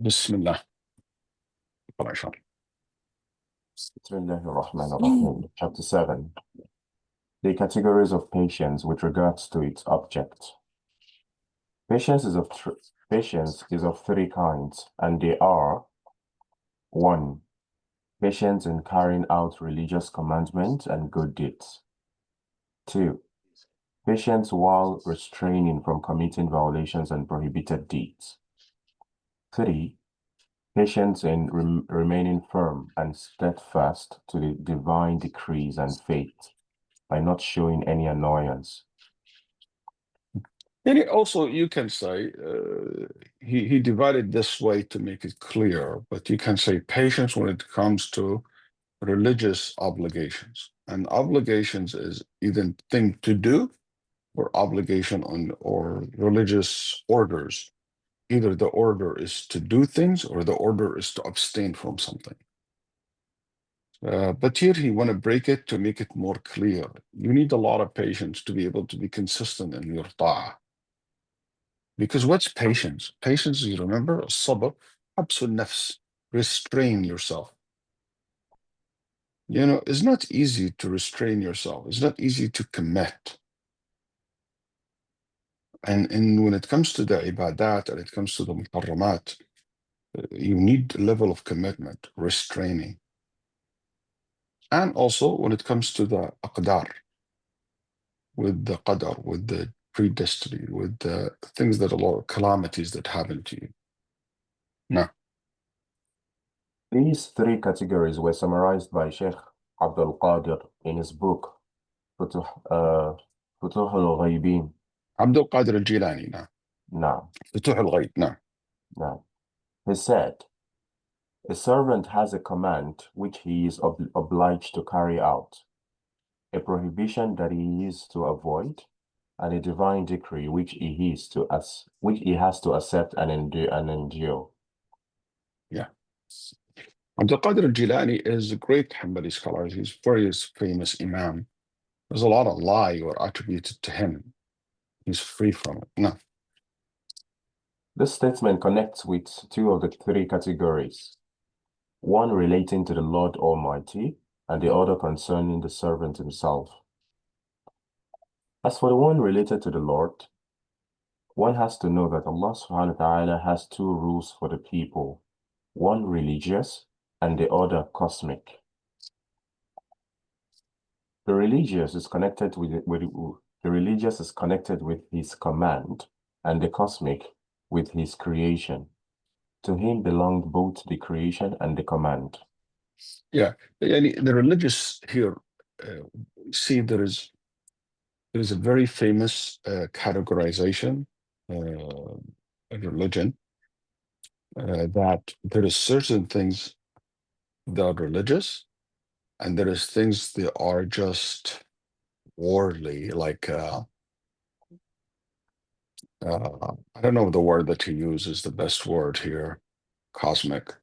Bismillah. Chapter Bismillahirrahmanirrahim. Chapter 7. The categories of patience with regards to its object. Patience is of three kinds, and they are: 1. Patience in carrying out religious commandments and good deeds. 2. Patience while restraining from committing violations and prohibited deeds. 3. Patience in remaining firm and steadfast to the divine decrees and faith by not showing any annoyance. And also, you can say, he divided this way to make it clear, but you can say patience when it comes to religious obligations. And obligations is either thing to do or obligation on or religious orders. Either the order is to do things or the order is to abstain from something. But here he want to break it to make it more clear. You need a lot of patience to be able to be consistent in your ta'ah. Because what's patience? Patience, you remember, sabr, habsun nafs, restrain yourself. You know, it's not easy to restrain yourself. It's not easy to commit. And when it comes to the ibadat and it comes to the muharramat, you need a level of commitment, restraining. And also when it comes to the aqdar, with the qadar, with the predestiny, with the things that Allah, calamities that happen to you. Now, These three categories were summarized by Sheikh Abdul Qadir in his book, Futuh al-Ghaybin. Abdul Qadir al-Jilani, now. Now, Futuh al-Ghayb, now. now, he said, a servant has a command which he is obliged to carry out, a prohibition that he is to avoid, and a divine decree which he has to accept and endure. Yeah. Abdul Qadir al-Jilani is a great Hanbali scholar. He's very famous Imam. There's a lot of lie or attributed to him. He's free from it. No. This statement connects with two of the three categories, one relating to the Lord Almighty and the other concerning the servant himself. As for the one related to the Lord, one has to know that Allah subhanahu wa ta'ala has two rules for the people, one religious and the other cosmic. The religious is connected with his command, and the cosmic with his creation. To him belonged both the creation and the command. Yeah, the religious here, see, there is a very famous categorization in religion that there is certain things that are religious, and there is things that are just worldly, like I don't know if the word that he uses is the best word here, cosmic,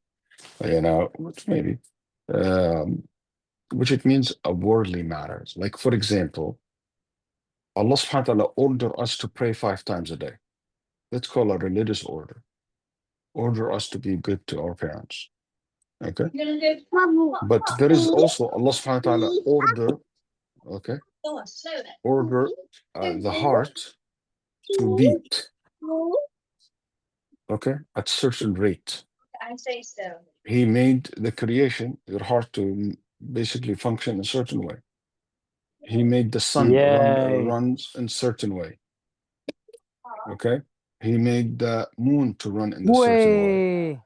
you know, maybe, which it means a worldly matters. Like, for example, Allah subhanahu wa ta'ala order us to pray 5 times a day. Let's call a religious order. Order us to be good to our parents. Okay? But there is also Allah subhanahu wa ta'ala order, okay? Order the heart to beat, okay, at certain rate. I say so. He made the creation, your heart, to basically function a certain way. He made the sun runs in a certain way. Okay? He made the moon to run in a certain way.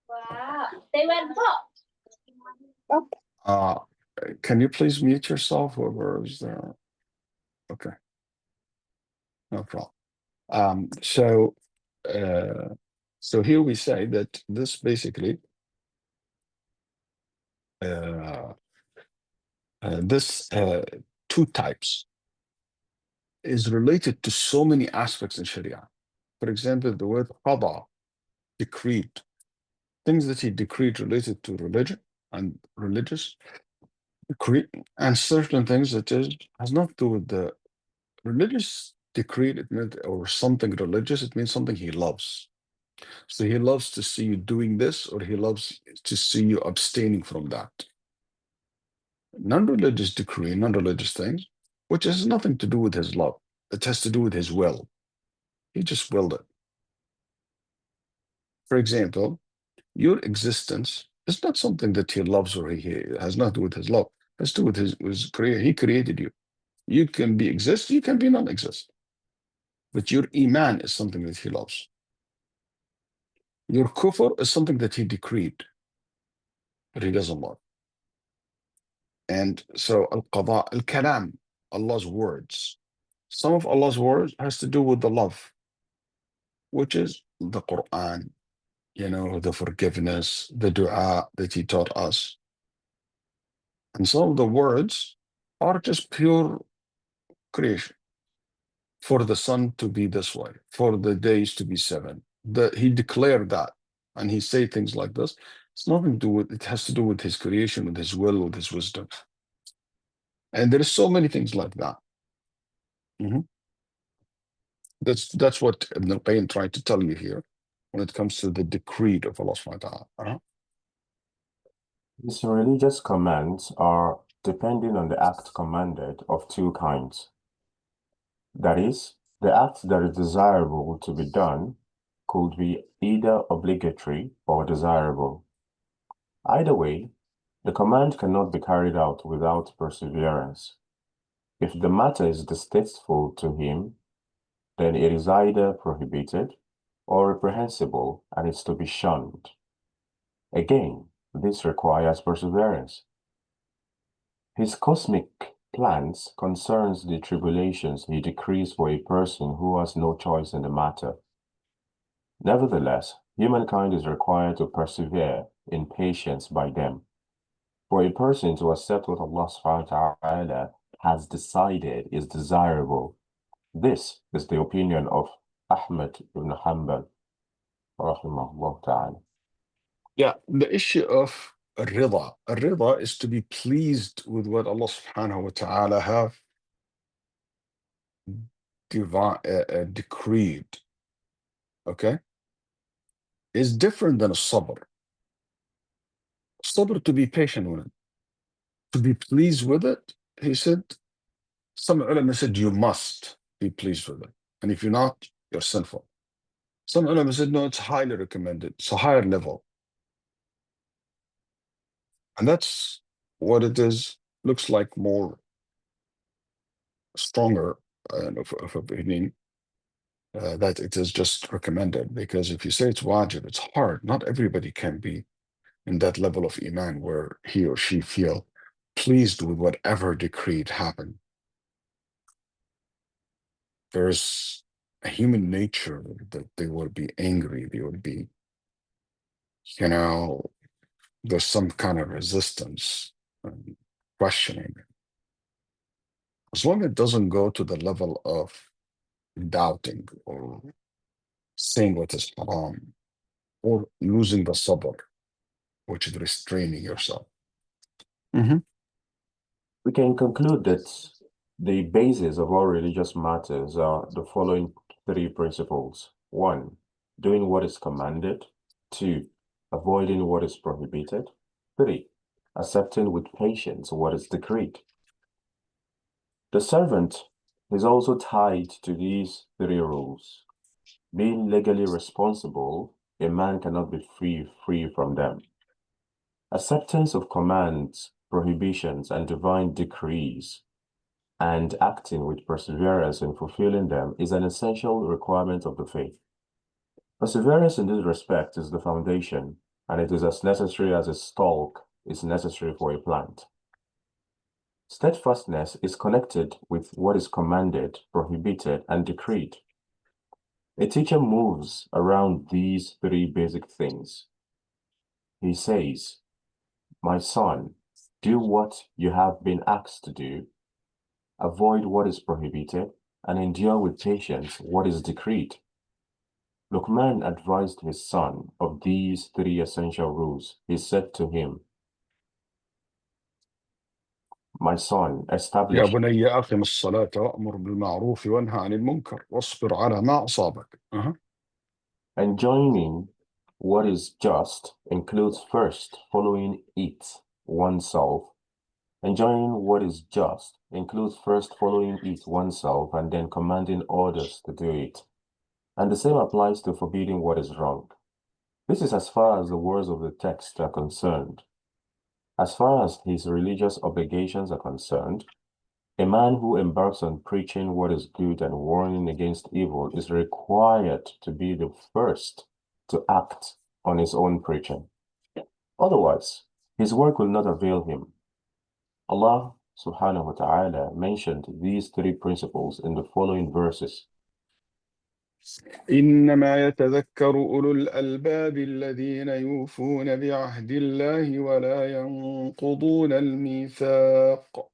Wow. They went pop. Can you please mute yourself, whoever is there? Okay. No problem. So here we say that this basically this two types is related to so many aspects in Sharia. For example, the word qada, decreed, things that he decreed related to religion and religious decree, and certain things that has not to do with the religious decree, it meant, or something religious, it means something he loves. So he loves to see you doing this, or he loves to see you abstaining from that. Non-religious decree, non-religious things, which has nothing to do with his love. It has to do with his will. He just willed it. For example, your existence is not something that he loves, or he has nothing to do with his love. It has to do with his creation. He created you. You can be exist, you can be non-exist. But your iman is something that he loves. Your kufr is something that he decreed, but he doesn't love. And so al-qada, al-kalam, Allah's words. Some of Allah's words has to do with the love, which is the Quran, you know, the forgiveness, the dua that he taught us. And some of the words are just pure creation. For the sun to be this way, for the days to be 7. He declared that, and he say things like this. It's nothing to do with, it has to do with his creation, with his will, with his wisdom. And there is so many things like that. That's what Ibn al-Qayyim tried to tell you here when it comes to the decree of Allah subhanahu wa ta'ala. These religious commands are depending on the act commanded of two kinds. That is, the act that is desirable to be done could be either obligatory or desirable. Either way, the command cannot be carried out without perseverance. If the matter is distasteful to him, then it is either prohibited or reprehensible and is to be shunned. Again, this requires perseverance. His cosmic plans concerns the tribulations he decrees for a person who has no choice in the matter. Nevertheless, humankind is required to persevere in patience by them. For a person to accept what Allah subhanahu wa ta'ala has decided is desirable. This is the opinion of Ahmad ibn Hanbal, rahimahullah ta'ala. Yeah, the issue of rida. Rida is to be pleased with what Allah subhanahu wa ta'ala have decreed. Okay? Is different than a sabr. Sabr, to be patient with it. To be pleased with it, he said, some ulama said you must be pleased with it. And if you're not, you're sinful. Some ulama said, no, it's highly recommended. It's a higher level. And that's what it is. Looks like more stronger of opinion that it is just recommended. Because if you say it's wajib, it's hard. Not everybody can be in that level of iman where he or she feel pleased with whatever decreed happened. There's a human nature that they will be angry, they will be, you know, there's some kind of resistance and questioning. As long as it doesn't go to the level of doubting or saying what is haram or losing the sabr, which is restraining yourself. We can conclude that the basis of all religious matters are the following 3 principles. 1, doing what is commanded. 2, avoiding what is prohibited. 3, accepting with patience what is decreed. The servant is also tied to these 3 rules. Being legally responsible, a man cannot be free from them. Acceptance of commands, prohibitions, and divine decrees, and acting with perseverance in fulfilling them is an essential requirement of the faith. Perseverance in this respect is the foundation, and it is as necessary as a stalk is necessary for a plant. Steadfastness is connected with what is commanded, prohibited, and decreed. A teacher moves around these 3 basic things. He says, "My son, do what you have been asked to do, avoid what is prohibited, and endure with patience what is decreed." Luqman advised his son of these 3 essential rules. He said to him, "My son, establish..." يا بني أقم الصلاة وأمر بالمعروف وانهى عن المنكر واصبر على ما أصابك. Enjoining what is just includes first following it oneself. Enjoining what is just includes first following it oneself and then commanding others to do it. And the same applies to forbidding what is wrong. This is as far as the words of the text are concerned. As far as his religious obligations are concerned, a man who embarks on preaching what is good and warning against evil is required to be the first to act on his own preaching. Otherwise, his work will not avail him. Allah subhanahu wa ta'ala mentioned these three principles in the following verses. إنما يتذكر أولو الألباب الذين يوفون بعهد الله ولا ينقضون الميثاق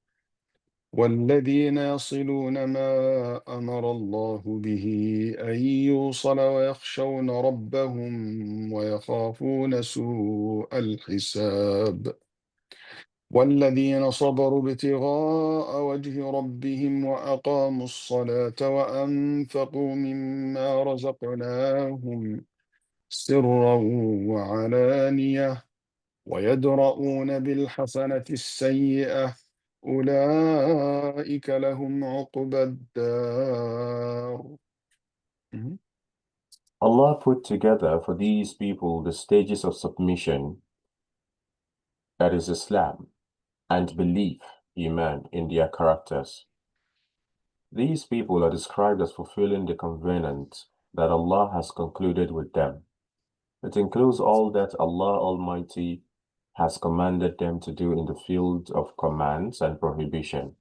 والذين يصلون ما أمر الله به أن يوصل ويخشون ربهم ويخافون سوء الحساب والذين صبروا ابتغاء وجه ربهم وأقاموا الصلاة وأنفقوا مما رزقناهم سرا وعلانية ويدرؤون بالحسنة السيئة أولئك لهم عقبى الدار. Allah put together for these people the stages of submission, that is Islam, and belief, Iman, in their characters. These people are described as fulfilling the covenant that Allah has concluded with them. It includes all that Allah Almighty has commanded them to do in the field of commands and prohibition.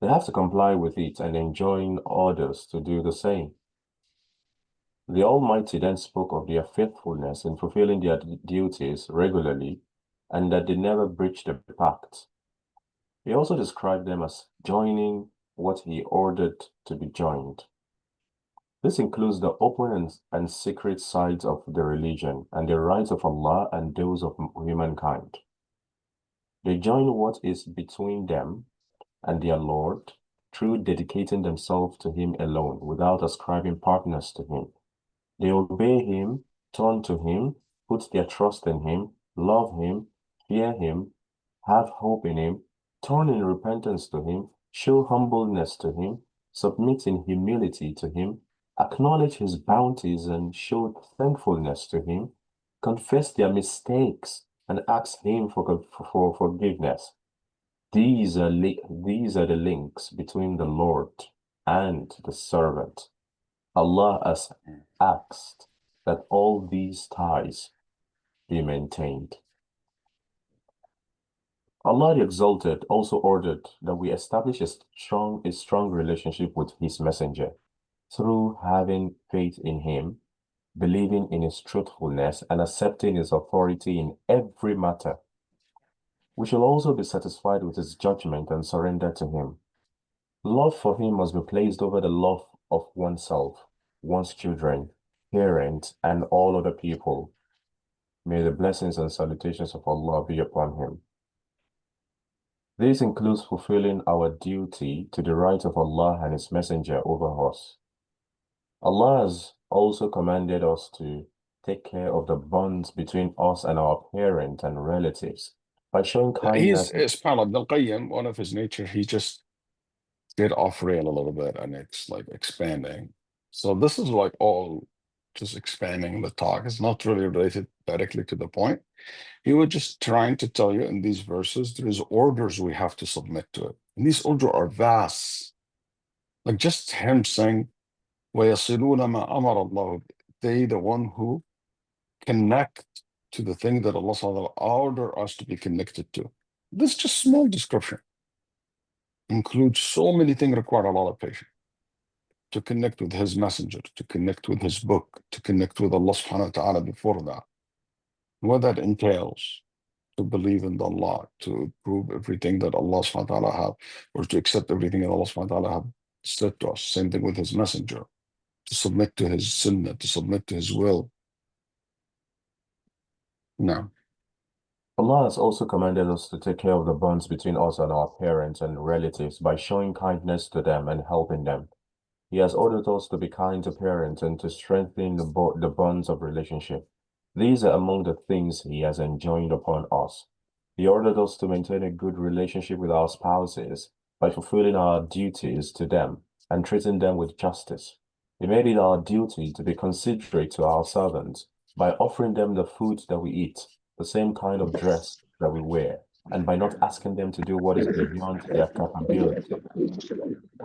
They have to comply with it and enjoin others to do the same. The Almighty then spoke of their faithfulness in fulfilling their duties regularly and that they never breached the pact. He also described them as joining what he ordered to be joined. This includes the open and secret sides of the religion and the rights of Allah and those of humankind. They join what is between them and their Lord through dedicating themselves to Him alone without ascribing partners to Him. They obey Him, turn to Him, put their trust in Him, love Him, fear Him, have hope in Him, turn in repentance to Him, show humbleness to Him, submit in humility to Him, acknowledge His bounties and show thankfulness to Him, confess their mistakes and ask Him for forgiveness. These are the links between the Lord and the servant. Allah has asked that all these ties be maintained. Allah the Exalted also ordered that we establish a strong relationship with His Messenger through having faith in Him, believing in His truthfulness, and accepting His authority in every matter. We shall also be satisfied with His judgment and surrender to Him. Love for Him must be placed over the love of oneself, one's children, parents, and all other people. May the blessings and salutations of Allah be upon him. This includes fulfilling our duty to the right of Allah and His Messenger over us. Allah has also commanded us to take care of the bonds between us and our parents and relatives by showing kindness. It's part of al-Qayyim, one of his nature, he just get off rail a little bit and it's like expanding. So this is like all just expanding the talk. It's not really related directly to the point. He was just trying to tell you in these verses, there is orders we have to submit to it. And these orders are vast. Like just him saying, وَيَصِلُونَ مَا أَمَرَ اللَّهُ, they the one who connect to the thing that Allah SWT order us to be connected to. This is just small description. Includes so many things, require a lot of patience. To connect with His Messenger, to connect with His book, to connect with Allah subhanahu wa ta'ala before that. What that entails, to believe in Allah, to prove everything that Allah subhanahu wa ta'ala have, or to accept everything that Allah subhanahu wa ta'ala have said to us. Same thing with His Messenger, to submit to His sunnah, to submit to His will. No. Allah has also commanded us to take care of the bonds between us and our parents and relatives by showing kindness to them and helping them. He has ordered us to be kind to parents and to strengthen the bonds of relationship. These are among the things he has enjoined upon us. He ordered us to maintain a good relationship with our spouses by fulfilling our duties to them and treating them with justice. He made it our duty to be considerate to our servants by offering them the food that we eat, the same kind of dress that we wear, and by not asking them to do what is beyond their capability.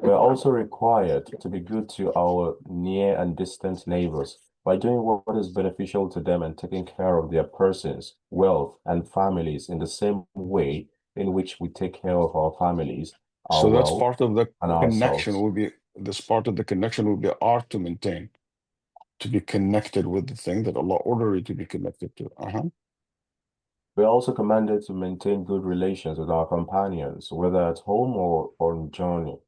We are also required to be good to our near and distant neighbors by doing what is beneficial to them and taking care of their persons, wealth, and families in the same way in which we take care of our families, our So that's wealth, part of the and connection ourselves. will be, this part of the connection will be art to maintain, to be connected with the thing that Allah ordered you to be connected to. We are also commanded to maintain good relations with our companions, whether at home or on journey.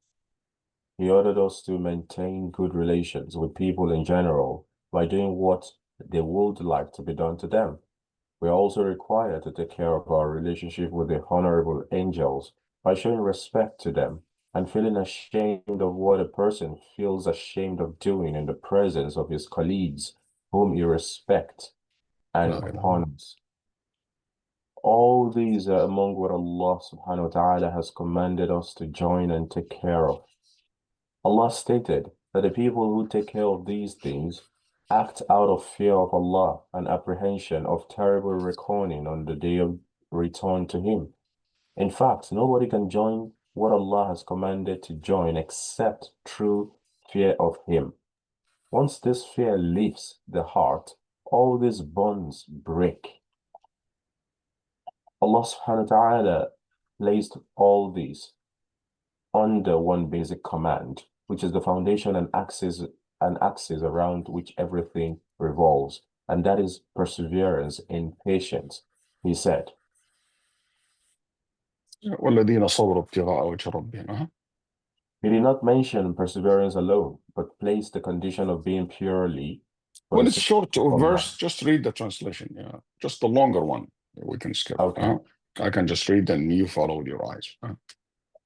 He ordered us to maintain good relations with people in general by doing what they would like to be done to them. We are also required to take care of our relationship with the honorable angels by showing respect to them and feeling ashamed of what a person feels ashamed of doing in the presence of his colleagues whom he respects and honors. All these are among what Allah subhanahu wa ta'ala has commanded us to join and take care of. Allah stated that the people who take care of these things act out of fear of Allah and apprehension of terrible reckoning on the day of return to Him. In fact, nobody can join what Allah has commanded to join except through fear of Him. Once this fear leaves the heart, all these bonds break. Allah subhanahu wa ta'ala placed all these under one basic command, which is the foundation and axis around which everything revolves, and that is perseverance in patience. He said, والذين صبروا ابتغاء وجه ربهم. He did not mention perseverance alone, but placed the condition of being purely. When it's short verse, just read the translation. Yeah, just the longer one we can skip. Okay. I can just read and you follow with your eyes.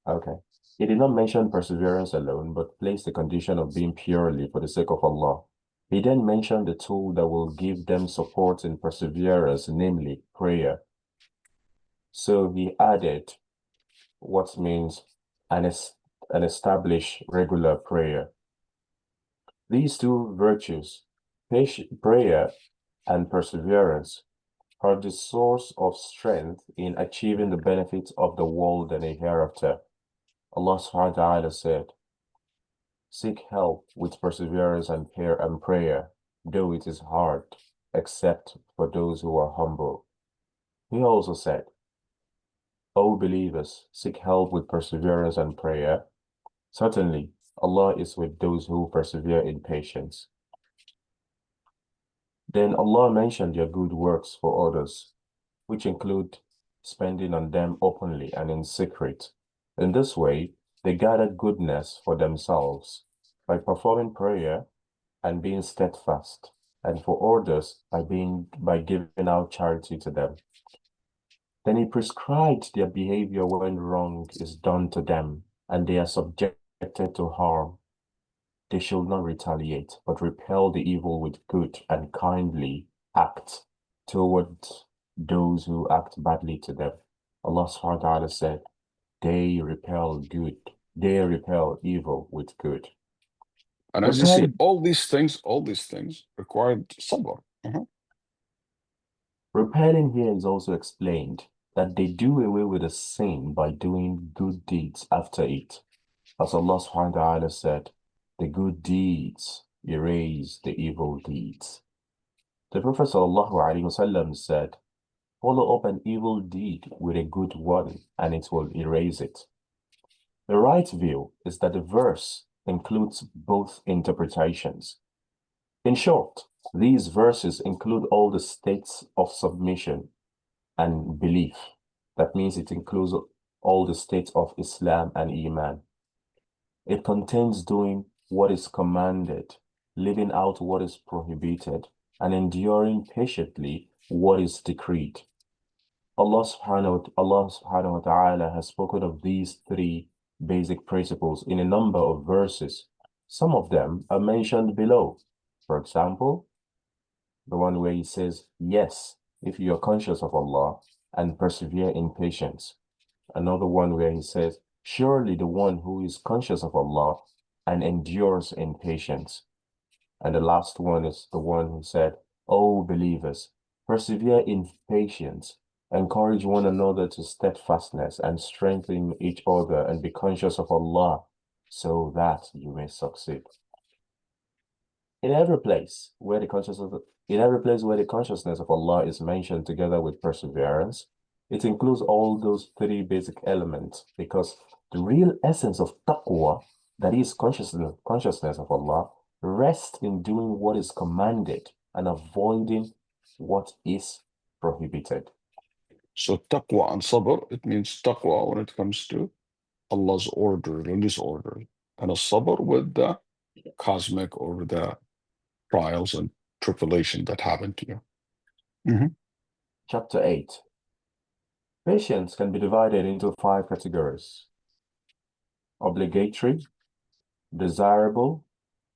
Okay. He did not mention perseverance alone, but placed the condition of being purely for the sake of Allah. He then mentioned the tool that will give them support in perseverance, namely prayer. So he added what means an established regular prayer. These two virtues, prayer and perseverance, are the source of strength in achieving the benefits of the world and the hereafter. Allah subhanahu wa ta'ala said, seek help with perseverance and prayer, though it is hard, except for those who are humble. He also said, O believers, seek help with perseverance and prayer. Certainly, Allah is with those who persevere in patience. Then Allah mentioned their good works for others, which include spending on them openly and in secret. In this way, they gathered goodness for themselves by performing prayer and being steadfast, and for others by giving out charity to them. Then He prescribed their behavior when wrong is done to them, and they are subjected to harm. They should not retaliate, but repel the evil with good and kindly act towards those who act badly to them. Allah subhanahu wa ta'ala said, they repel evil with good. And as you see, all these things required sabr. Repelling here is also explained that they do away with a sin by doing good deeds after it. As Allah subhanahu wa ta'ala said, the good deeds erase the evil deeds. The Prophet sallallahu alaihi wasallam said, follow up an evil deed with a good one and it will erase it. The right view is that the verse includes both interpretations. In short, these verses include all the states of submission and belief. That means it includes all the states of Islam and Iman. It contains doing what is commanded, living out what is prohibited, and enduring patiently what is decreed. Allah subhanahu wa ta'ala has spoken of these three basic principles in a number of verses, Some of them are mentioned below. For example, the one where he says, yes, if you are conscious of Allah and persevere in patience. Another one where he says, surely the one who is conscious of Allah and endures in patience. And the last one is the one who said, O believers, persevere in patience, encourage one another to steadfastness and strengthen each other and be conscious of Allah so that you may succeed. In every place where the consciousness of Allah is mentioned together with perseverance, it includes all those three basic elements, because the real essence of taqwa, that is consciousness of Allah, rests in doing what is commanded and avoiding what is prohibited. So taqwa and sabr, it means taqwa when it comes to Allah's order, religious order, and a sabr with the cosmic or the trials and tribulation that happen to you. Chapter 8. Patience can be divided into 5 categories: obligatory, desirable,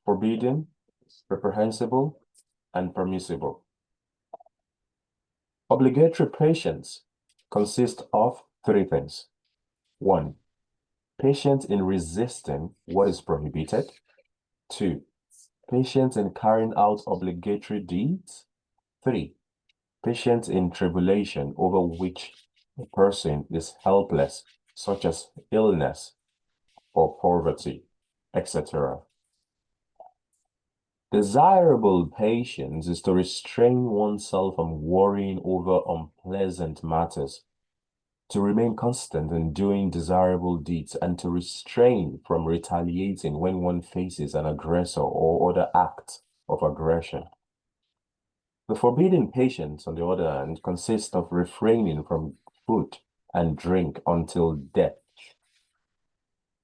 forbidden, reprehensible, and permissible. Obligatory patience consists of 3 things. 1. Patience in resisting what is prohibited. 2. Patience in carrying out obligatory deeds. 3. Patience in tribulation over which a person is helpless, such as illness or poverty, etc. Desirable patience is to restrain oneself from worrying over unpleasant matters, to remain constant in doing desirable deeds, and to restrain from retaliating when one faces an aggressor or other act of aggression. The forbidden patience, on the other hand, consists of refraining from food and drink until death.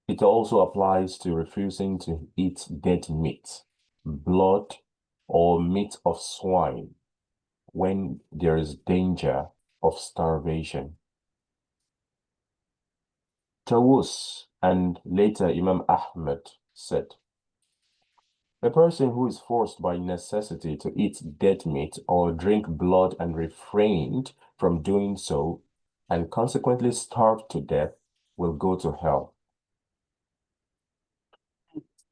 It also applies to refusing to eat dead meat, blood, or meat of swine when there is danger of starvation. Tawus and later Imam Ahmad said, a person who is forced by necessity to eat dead meat or drink blood and refrained from doing so and consequently starved to death will go to hell.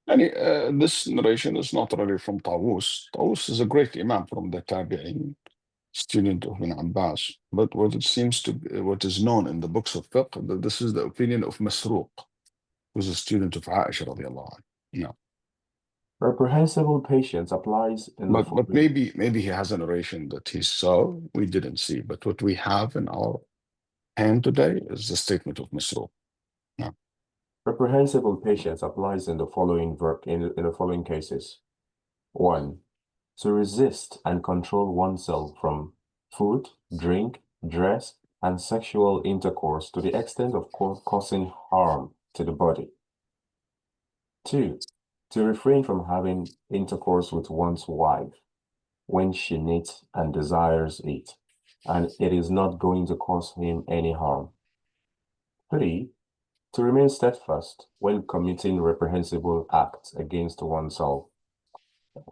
And this narration is not really from Tawus. Tawus is a great Imam from the Tabi'in, student of Ibn Abbas. But what it seems to be, what is known in the books of fiqh, that this is the opinion of Masruq, who was a student of Aisha radiallahu anha. Yeah. Reprehensible patience applies in the But maybe he has a narration that he saw, we didn't see. But what we have in our hand today is the statement of Masruq. Yeah. Reprehensible patience applies in the following in the following cases. 1. To resist and control oneself from food, drink, dress, and sexual intercourse to the extent of causing harm to the body. 2. To refrain from having intercourse with one's wife when she needs and desires it, and it is not going to cause him any harm. 3. To remain steadfast when committing reprehensible acts against oneself.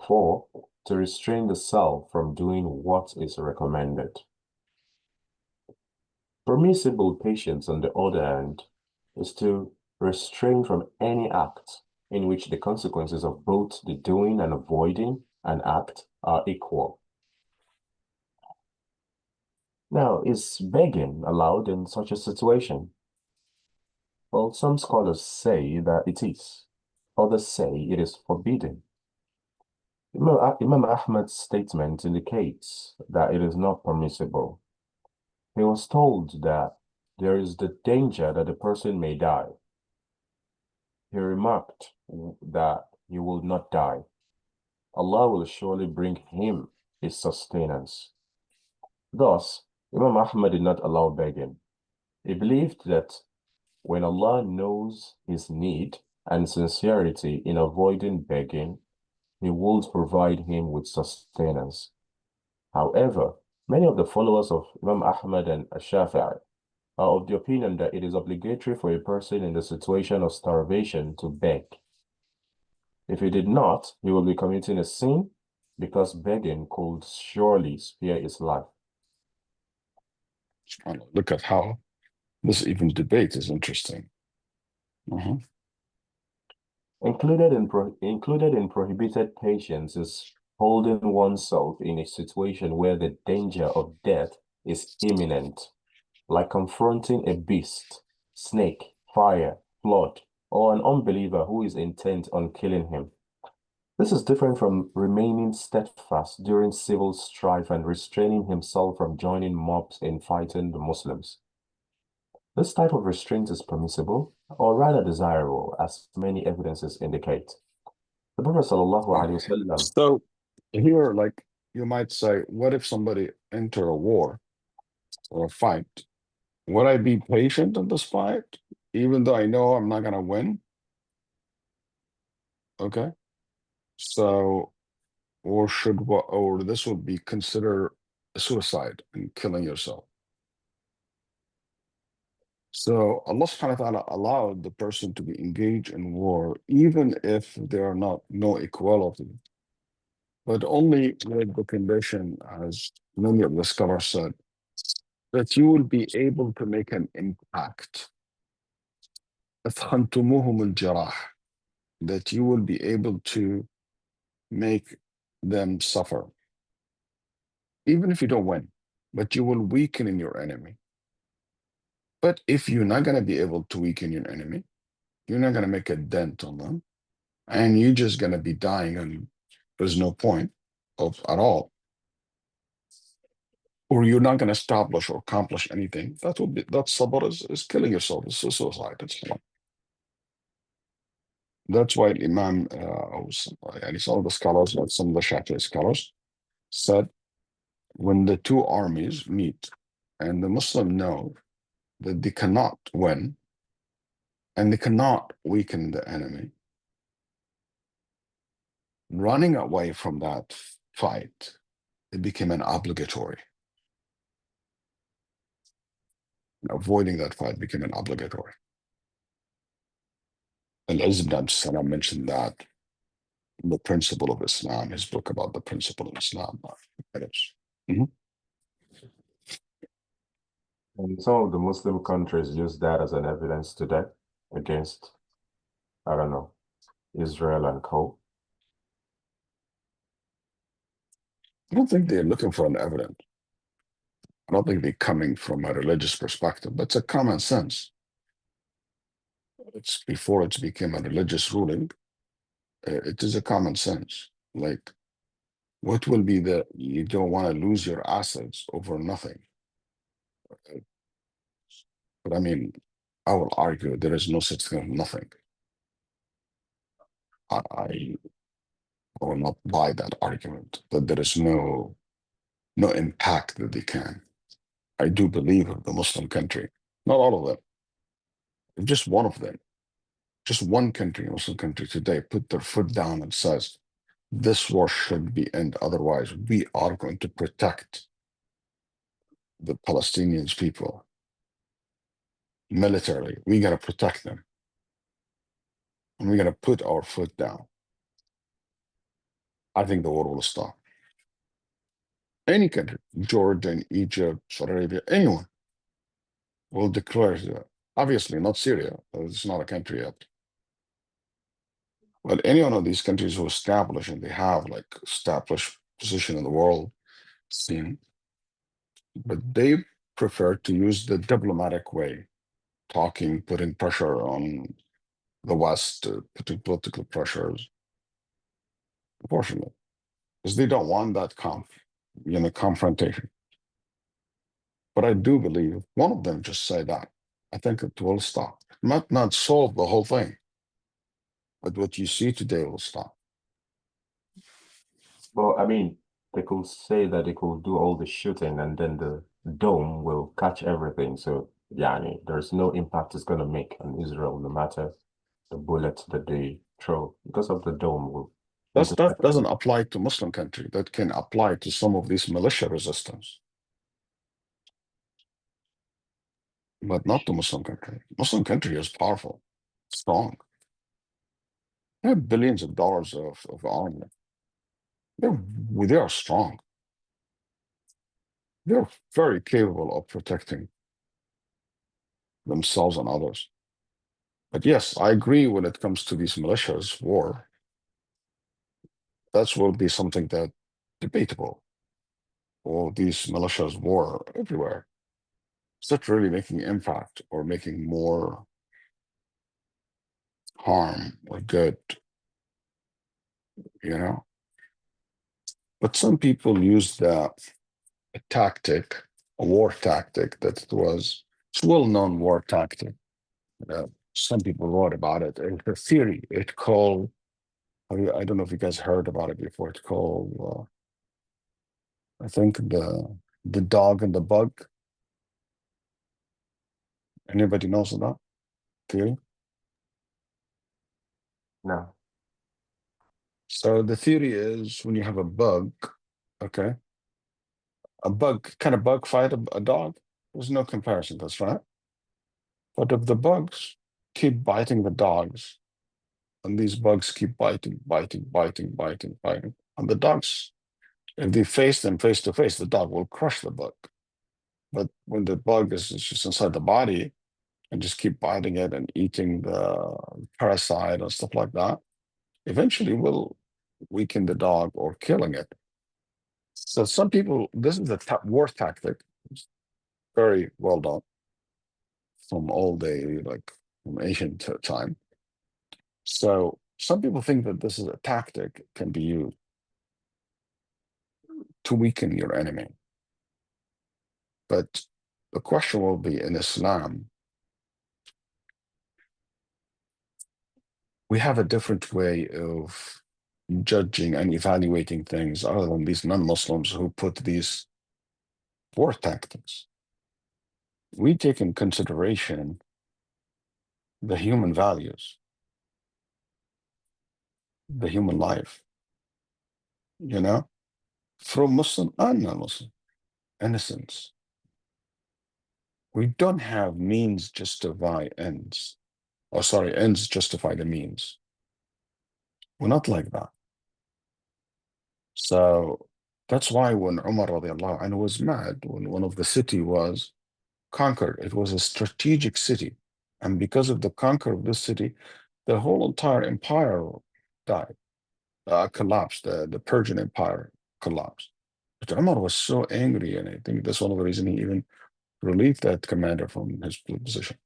4. To restrain the self from doing what is recommended. Permissible patience, on the other hand, is to restrain from any act in which the consequences of both the doing and avoiding an act are equal. Now, is begging allowed in such a situation? Well, some scholars say that it is. Others say it is forbidden. Imam Ahmad's statement indicates that it is not permissible. He was told that there is the danger that the person may die. He remarked that he will not die. Allah will surely bring him his sustenance. Thus, Imam Ahmad did not allow begging. He believed that when Allah knows his need and sincerity in avoiding begging, he would provide him with sustenance. However, many of the followers of Imam Ahmad and Shafi'i are of the opinion that it is obligatory for a person in the situation of starvation to beg. If he did not, he will be committing a sin because begging could surely spare his life. Look at how this even debate is interesting. Included in prohibited patience is holding oneself in a situation where the danger of death is imminent, like confronting a beast, snake, fire, flood, or an unbeliever who is intent on killing him. This is different from remaining steadfast during civil strife and restraining himself from joining mobs in fighting the Muslims. This type of restraint is permissible, or rather desirable, as many evidences indicate. The Prophet ﷺ. So here, like, you might say, what if somebody enter a war or a fight? Would I be patient in this fight, even though I know I'm not going to win? Okay. So, or this would be considered a suicide and killing yourself. So Allah subhanahu wa ta'ala allowed the person to be engaged in war, even if there are no equality, but only with the condition, as many of the scholars said, that you will be able to make an impact. أثخنتموهم الجراح, that you will be able to make them suffer. Even if you don't win, but you will weaken in your enemy. But if you're not going to be able to weaken your enemy, you're not going to make a dent on them, and you're just going to be dying, and there's no point at all, or you're not going to establish or accomplish anything, that's sabr is killing yourself. It's a suicide. That's why الإمام some of the scholars, like some of the Shafi'i scholars, said when the two armies meet and the Muslims know that they cannot win and they cannot weaken the enemy, running away from that fight, it became an obligatory. Avoiding that fight became an obligatory. Al-Izz ibn Abd Salam mentioned that in the Principle of Islam, his book about the Principle of Islam. And some of the Muslim countries use that as an evidence today against, I don't know, Israel and co. I don't think they're looking for an evidence. I don't think they're coming from a religious perspective, but it's a common sense. It's before it became a religious ruling, it is a common sense. Like, what will be you don't want to lose your assets over nothing. But I mean, I will argue there is no such thing as nothing. I will not buy that argument, that there is no impact that they can. I do believe of the Muslim country, not all of them, just one of them, just one country, Muslim country today, put their foot down and says, this war should be end. Otherwise, we are going to protect the Palestinians people militarily. We got to protect them. And we're going to put our foot down. I think the war will stop. Any country, Jordan, Egypt, Saudi Arabia, anyone will declare that. Obviously, not Syria. It's not a country yet. But any one of these countries who establish and they have like established position in the world scene, but they prefer to use the diplomatic way, talking, putting pressure on the West, putting political pressures, unfortunately, because they don't want that confrontation. But I do believe if one of them just say that, I think it will stop. It might not solve the whole thing, but what you see today will stop. Well, I mean, they could say that they could do all the shooting and then the dome will catch everything. So, there's no impact it's going to make on Israel, no matter the bullets that they throw, because of the dome will. That doesn't apply to Muslim country. That can apply to some of these militia resistance, but not to Muslim country. Muslim country is powerful, strong. They have billions of dollars of army. They are strong. They're very capable of protecting themselves and others. But yes, I agree when it comes to these militias, war, that will be something that debatable. All these militias, war everywhere. Is that really making impact or making more harm or good? You know? But some people use a tactic, a war tactic that it's a well-known war tactic. Some people wrote about it. It's a theory. It's called, I don't know if you guys heard about it before. It's called, I think the dog and the bug. Anybody knows that theory? No. So the theory is when you have a bug, okay, can a bug fight a dog? There's no comparison, that's right. But if the bugs keep biting the dogs, and these bugs keep biting, and the dogs, if they face them face to face, the dog will crush the bug. But when the bug is just inside the body and just keep biting it and eating the parasite and stuff like that, eventually will weaken the dog or killing it. So some people, this is a war tactic, it's very well done from all day, like from ancient time. So some people think that this is a tactic can be used to weaken your enemy. But the question will be in Islam, we have a different way of judging and evaluating things other than these non-Muslims who put these war tactics. We take in consideration the human values, the human life, you know, from Muslim and non-Muslim, innocence. We don't have means justify ends. Oh, sorry, ends justify the means. We're not like that. So that's why when Umar radiallahu anhu was mad, when one of the city was conquered, it was a strategic city. And because of the conquer of this city, the whole entire empire died, collapsed. The Persian Empire collapsed. But Umar was so angry, and I think that's one of the reasons he even relieved that commander from his position.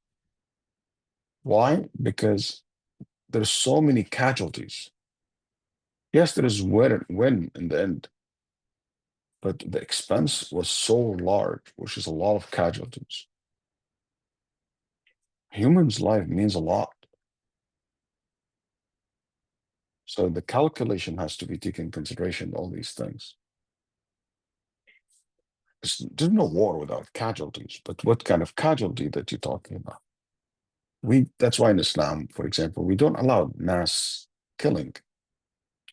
Why? Because there's so many casualties. Yes, there is win in the end, but the expense was so large, which is a lot of casualties. Human's life means a lot. So the calculation has to be taken into consideration, all these things. There's no war without casualties, but what kind of casualty that you're talking about? That's why in Islam, for example, we don't allow mass killing,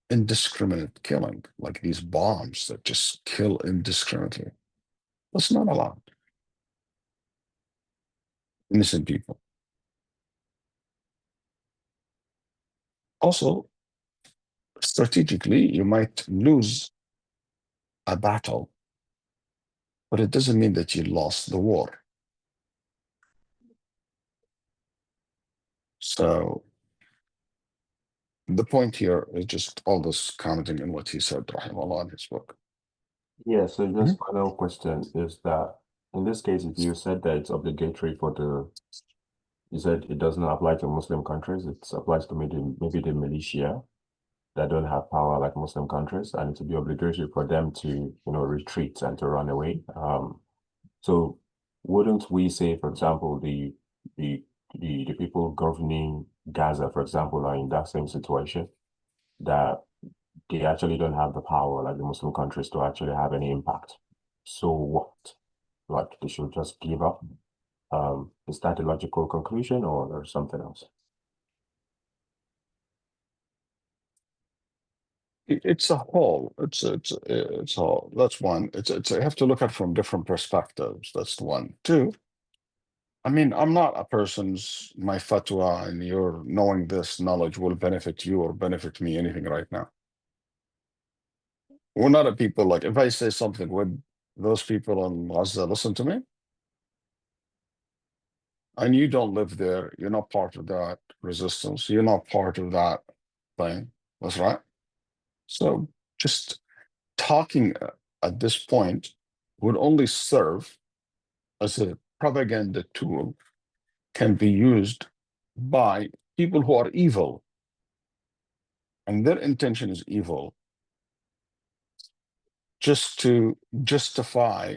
indiscriminate killing, like these bombs that just kill indiscriminately. That's not allowed. Innocent people. Also, strategically, you might lose a battle, but it doesn't mean that you lost the war. So the point here is just all this commenting on what he said, rahimahullah, in his book. Yeah, so just final question is that in this case, if you said that it's obligatory you said it doesn't apply to Muslim countries, it applies to maybe the militia that don't have power like Muslim countries, and it would be obligatory for them to, retreat and to run away. So wouldn't we say, for example, the people governing Gaza, for example, are in that same situation, that they actually don't have the power like the Muslim countries to actually have any impact? So what? Like they should just give up? Is that a logical conclusion or there's something else? It's a whole. It's a whole. That's one. You have to look at it from different perspectives. That's one. Two, I mean, I'm not a person's, my fatwa and your knowing this knowledge will benefit you or benefit me anything right now. We're not a people like, if I say something, would those people in Gaza listen to me? And you don't live there. You're not part of that resistance. You're not part of that thing. That's right. So just talking at this point would only serve as a propaganda tool, can be used by people who are evil, and their intention is evil, just to justify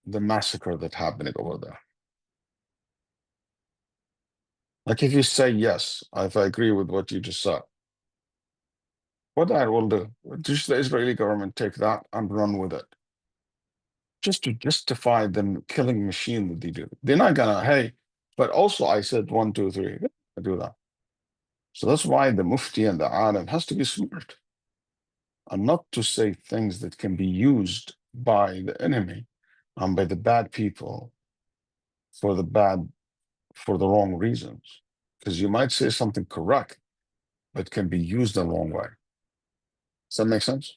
the massacre that's happening over there. Like if you say, yes, if I agree with what you just said, what I will do, just the Israeli government take that and run with it. Just to justify them killing machine that they do. They're not gonna, hey, but also I said 1, 2, 3, I do that. So that's why the mufti and the alim has to be smart and not to say things that can be used by the enemy and by the bad people for the wrong reasons. Because you might say something correct, but can be used the wrong way. Does that make sense?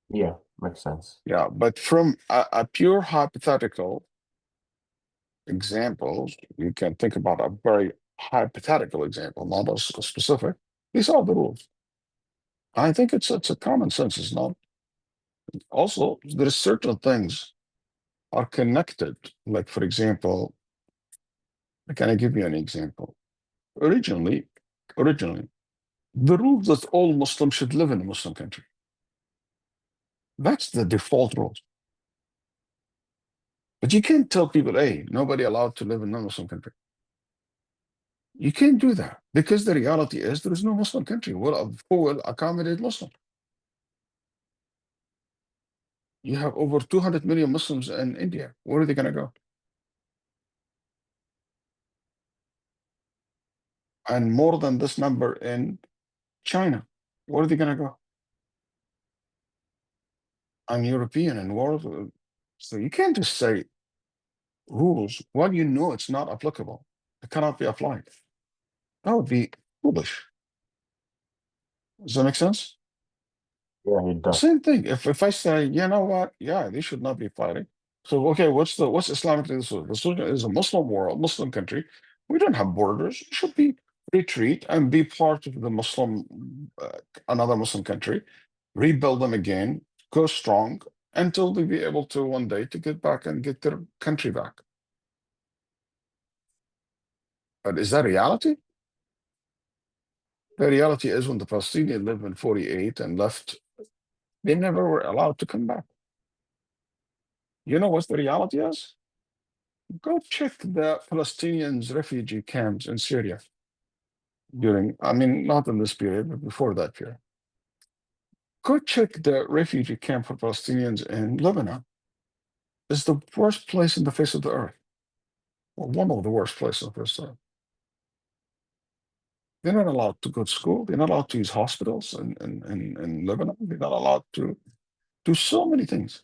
Yeah, makes sense. Yeah, but from a pure hypothetical example, you can think about a very hypothetical example, not a specific. These are the rules. I think it's a common sense. It's not. Also, there are certain things are connected. Like, for example, can I give you an example? Originally, the rule that all Muslims should live in a Muslim country. That's the default rule. But you can't tell people, hey, nobody allowed to live in a Muslim country. You can't do that because the reality is there is no Muslim country who will accommodate Muslims. You have over 200 million Muslims in India. Where are they going to go? And more than this number in China. Where are they going to go? And European and world. So you can't just say rules when you know it's not applicable. It cannot be applied. That would be foolish. Does that make sense? Yeah, it does. Same thing. If I say, you know what, yeah, they should not be fighting. So okay, what's Islamic? This is a Muslim world, Muslim country. We don't have borders. It should be retreat and be part of the Muslim, another Muslim country, rebuild them again, go strong until they be able to one day to get back and get their country back. But is that reality? The reality is when the Palestinians lived in 48 and left, they never were allowed to come back. You know what the reality is? Go check the Palestinians' refugee camps in Syria during, I mean, not in this period, but before that period. Go check the refugee camp for Palestinians in Lebanon. It's the worst place in the face of the earth. Well, one of the worst places on the face of the earth. They're not allowed to go to school. They're not allowed to use hospitals in Lebanon. They're not allowed to do so many things.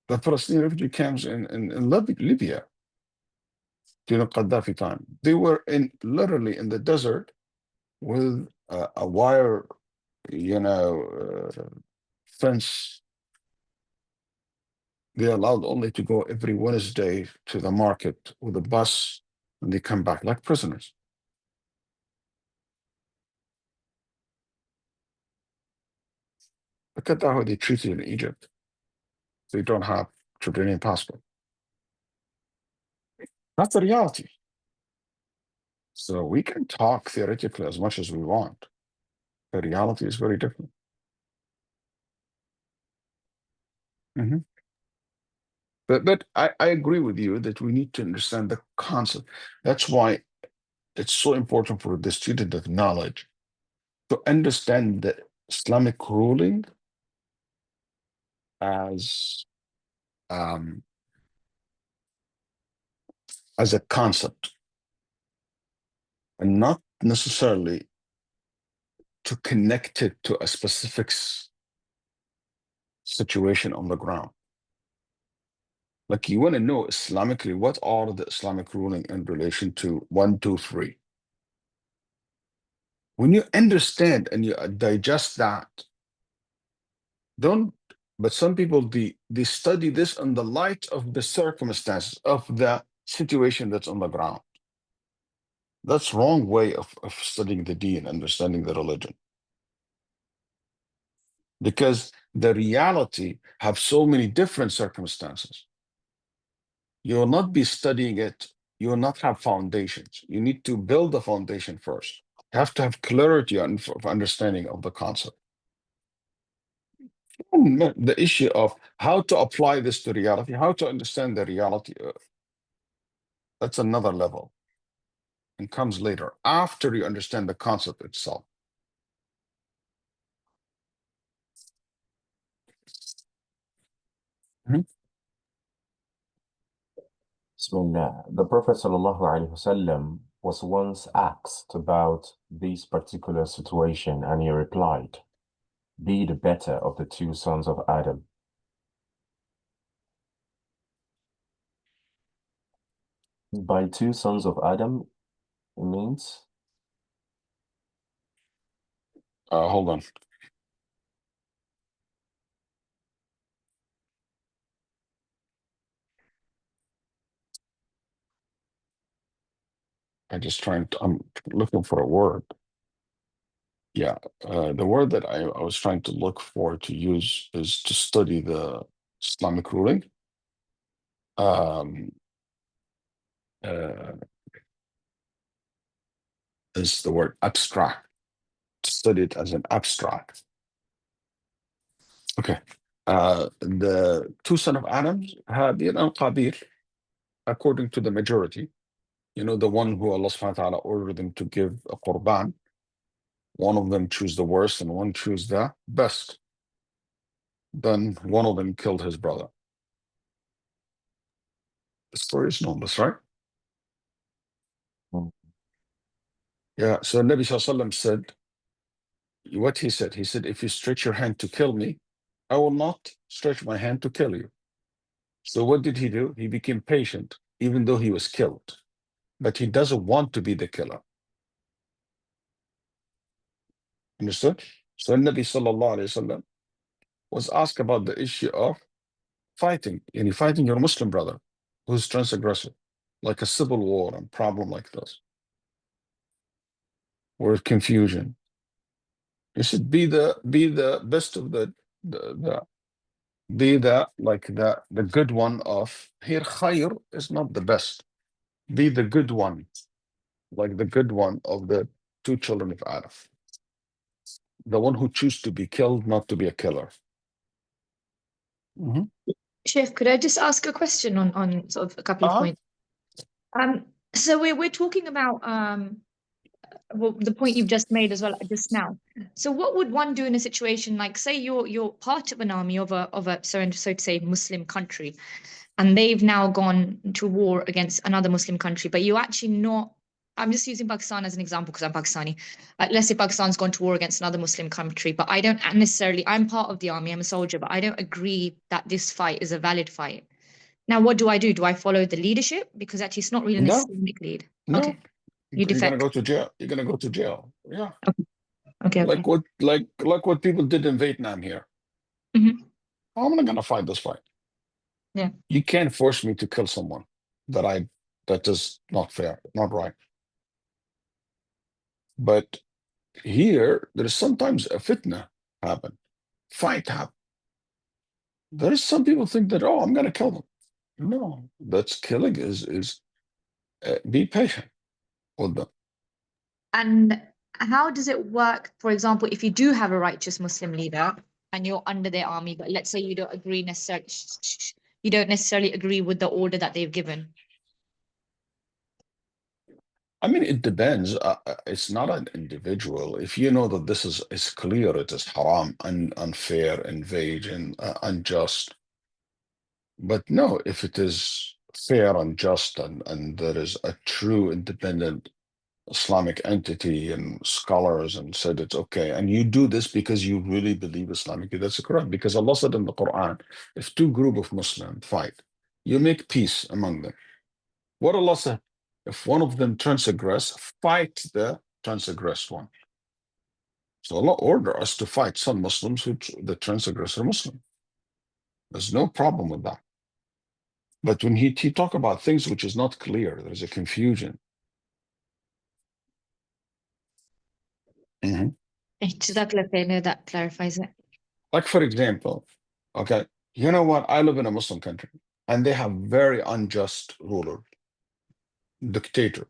The Palestinian refugee camps in Libya during Gaddafi time, they were literally in the desert with a wire, fence. They allowed only to go every Wednesday to the market with a bus, and they come back like prisoners. Look at how they treated in Egypt. They don't have Jordanian passport. That's the reality. So we can talk theoretically as much as we want. The reality is very different. But I agree with you that we need to understand the concept. That's why it's so important for the student of knowledge to understand the Islamic ruling as a concept, and not necessarily to connect it to a specific situation on the ground. Like you want to know Islamically, what are the Islamic ruling in relation to 1, 2, 3? When you understand and you digest that, but some people, they study this in the light of the circumstances of the situation that's on the ground. That's wrong way of studying the deen, understanding the religion. Because the reality have so many different circumstances. You will not be studying it. You will not have foundations. You need to build the foundation first. You have to have clarity of understanding of the concept. The issue of how to apply this to reality, how to understand the reality, that's another level and comes later, after you understand the concept itself. Bismillah. The Prophet ﷺ was once asked about this particular situation, and he replied, "Be the better of the two sons of Adam." By two sons of Adam, it means? Hold on. I'm looking for a word. Yeah, the word that I was trying to look for to use is to study the Islamic ruling. Is the word abstract. Study it as an abstract. Okay. The two sons of Adam, Habil and Qabil, according to the majority, the one who Allah subhanahu wa ta'ala ordered them to give a qurban. One of them choose the worst and one choose the best. Then one of them killed his brother. The story is known, that's right? Yeah, so Nabi Sallallahu Alaihi Wasallam said, what he said, if you stretch your hand to kill me, I will not stretch my hand to kill you. So what did he do? He became patient, even though he was killed. But he doesn't want to be the killer. Understood? So Nabi Sallallahu Alaihi Wasallam was asked about the issue of fighting, and fighting your Muslim brother who's transgressive, like a civil war and problem like this, or confusion. You should be the best of the good one of here. Khair is not the best. Be the good one, like the good one of the two children of Adam. The one who chooses to be killed, not to be a killer. Sheikh, could I just ask a question on sort of a couple of points? So we're talking about the point you've just made as well just now. So what would one do in a situation like, say you're part of an army of a so to say Muslim country, and they've now gone to war against another Muslim country, but you're actually not. I'm just using Pakistan as an example because I'm Pakistani. Let's say Pakistan's gone to war against another Muslim country, but I don't necessarily, I'm part of the army, I'm a soldier, but I don't agree that this fight is a valid fight. Now, what do I do? Do I follow the leadership? Because actually it's not really an Islamic lead. No. Okay. You're gonna go to jail. You're gonna go to jail. Yeah. Okay. Like what people did in Vietnam here. I'm not gonna fight this fight. Yeah. You can't force me to kill someone that is not fair, not right. But here, there is sometimes a fitna happen, fight happen. There is some people think that, I'm going to kill them. No, that's killing is be patient with them. And how does it work, for example, if you do have a righteous Muslim leader and you're under their army, but let's say you don't necessarily agree with the order that they've given? I mean, it depends. It's not an individual. If you know that this is clear, it is haram and unfair and vague and unjust. But no, if it is fair and just and there is a true independent Islamic entity and scholars and said it's okay, and you do this because you really believe Islamically, that's correct. Because Allah said in the Quran, if two group of Muslims fight, You make peace among them. What Allah said, if one of them transgress, fight the transgressed one. So Allah ordered us to fight some Muslims who the transgress are Muslim. There's no problem with that. But when he talk about things which is not clear, there's a confusion. That clarifies it. Like, for example, okay, you know what? I live in a Muslim country, and they have very unjust ruler, dictator.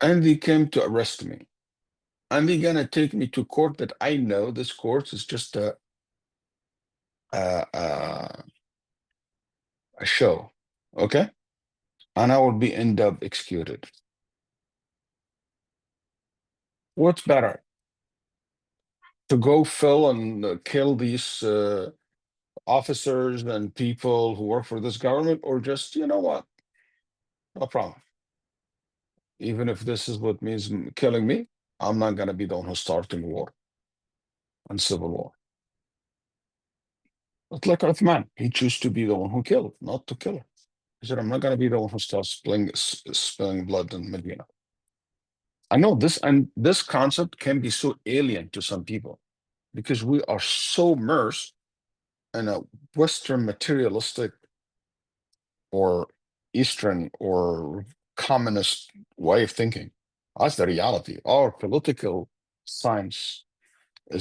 And they came to arrest me. And they're going to take me to court that I know this court is just a show, okay? And I will be end up executed. What's better? To go fill and kill these officers and people who work for this government, or just, you know what? No problem. Even if this is what means killing me, I'm not going to be the one who's starting war and civil war. But like Uthman, he chose to be the one who killed, not to kill her. He said, I'm not going to be the one who starts spilling blood in Medina. I know this, and this concept can be so alien to some people because we are so immersed in a Western materialistic or Eastern or communist way of thinking. That's the reality. Our political science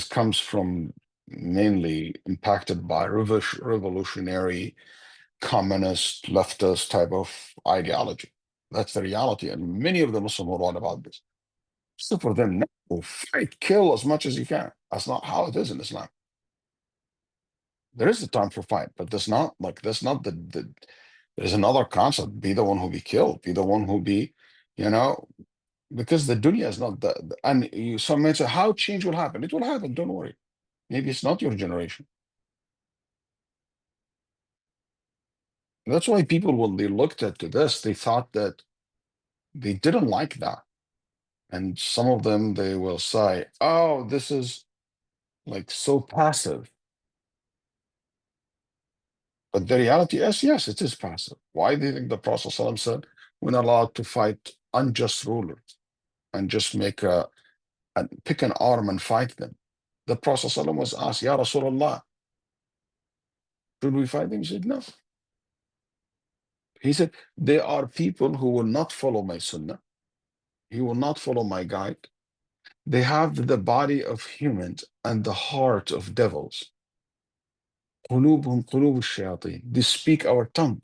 comes from mainly impacted by revolutionary, communist, leftist type of ideology. That's the reality. And many of the Muslims will write about this. So for them, no, fight, kill as much as you can. That's not how it is in Islam. There is a time for fight, but there's not there's another concept. Be the one who be killed, be the one who be, because the dunya is not and some may say, how change will happen? It will happen, don't worry. Maybe it's not your generation. That's why people, when they looked at this, they thought that they didn't like that. And some of them, they will say, oh, this is like so passive. But the reality is, yes, it is passive. Why do you think the Prophet ﷺ said, we're not allowed to fight unjust rulers and just pick an arm and fight them? The Prophet ﷺ was asked, Ya Rasulullah, should we fight them? He said, no. He said, there are people who will not follow my sunnah. He will not follow my guide. They have the body of humans and the heart of devils. قلوبهم قلوب الشياطين. They speak our tongue.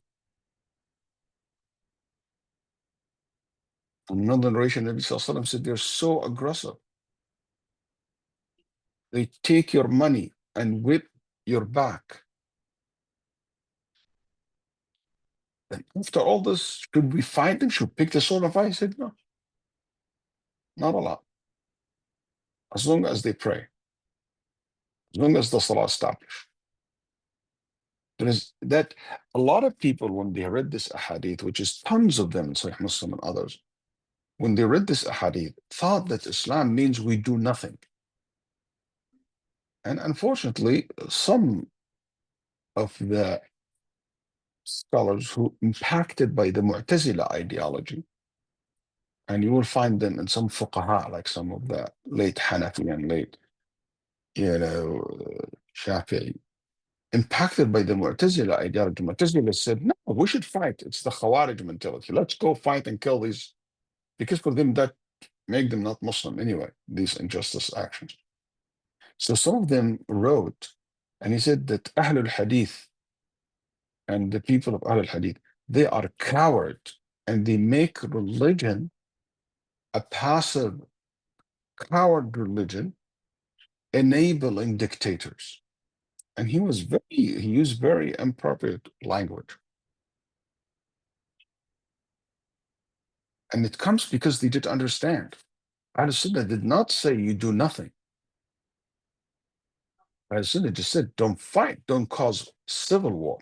Another narration, Nabi Sallallahu Alaihi Wasallam said, they're so aggressive. They take your money and whip your back. And after all this, should we fight them? Should we pick the sword and fight? He said, no. Not a lot. As long as they pray. As long as the salah is established. There is that a lot of people, when they read this ahadith, which is tons of them in Sahih Muslim and others, when they read this ahadith, thought that Islam means we do nothing. And unfortunately, some of the scholars who impacted by the Mu'tazila ideology, and you will find them in some fuqaha, like some of the late Hanafi and late, Shafi'i, impacted by the Mu'tazila ideology. Mu'tazila said, no, we should fight. It's the Khawarij mentality. Let's go fight and kill these, because for them that make them not Muslim anyway, these injustice actions. So some of them wrote, and he said that Ahlul Hadith and the people of Ahlul Hadith, they are coward, and they make religion a passive, coward religion, enabling dictators. And he used very inappropriate language. And it comes because they didn't understand. Ahl Sunnah did not say you do nothing. Ahl Sunnah just said don't fight, don't cause civil war.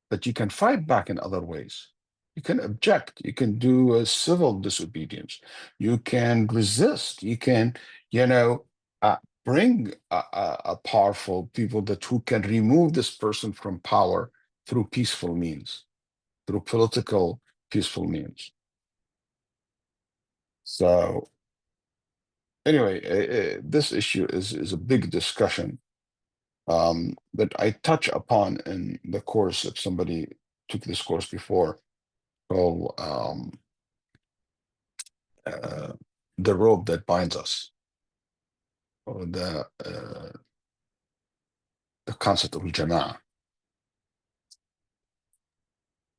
But you can fight back in other ways. You can object. You can do a civil disobedience. You can resist. You can, bring a powerful people that who can remove this person from power through peaceful means, through political peaceful means. So anyway, this issue is a big discussion that I touch upon in the course. If somebody took this course before, called the rope that binds us, or the concept of al-Jama'ah.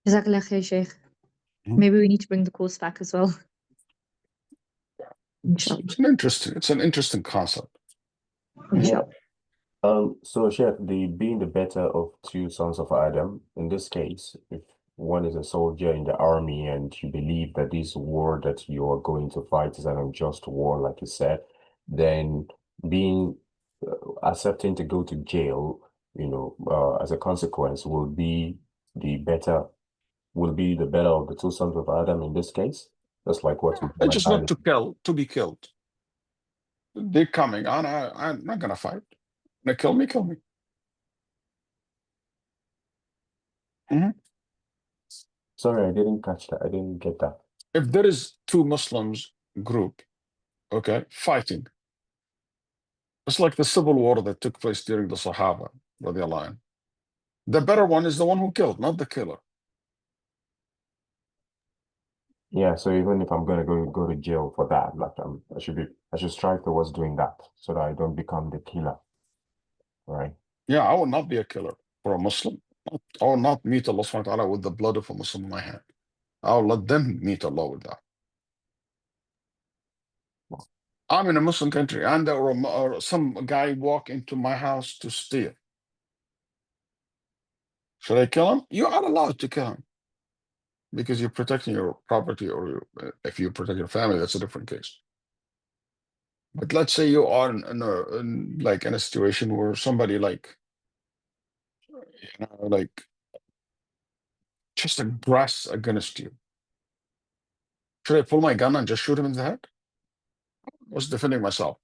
Jazakallah khair, Sheikh. Mhm. Maybe we need to bring the course back as well. Inshallah. It's an interesting concept. Inshallah. So Sheikh, being the better of two sons of Adam, in this case, if one is a soldier in the army and you believe that this war that you are going to fight is an unjust war, like you said, then being accepting to go to jail, as a consequence, will be the better of the two sons of Adam in this case. That's like what I just not to be killed. They're coming on. I'm not gonna fight. They kill me, kill me. Sorry, I didn't catch that. I didn't get that. If there is two Muslims group, okay, fighting, it's like the civil war that took place during the Sahaba, radiallahu anhu. The better one is the one who killed, not the killer. Yeah, so even if I'm gonna go to jail for that, like I should strive towards doing that so that I don't become the killer, right? Yeah, I will not be a killer for a Muslim. I will not meet Allah subhanahu wa ta'ala with the blood of a Muslim in my hand. I will let them meet Allah with that. I'm in a Muslim country and or some guy walk into my house to steal. Should I kill him? You are allowed to kill him because you're protecting your property, or if you protect your family, that's a different case. But let's say you are in a situation where somebody just aggress against you. Should I pull my gun and just shoot him in the head? I was defending myself.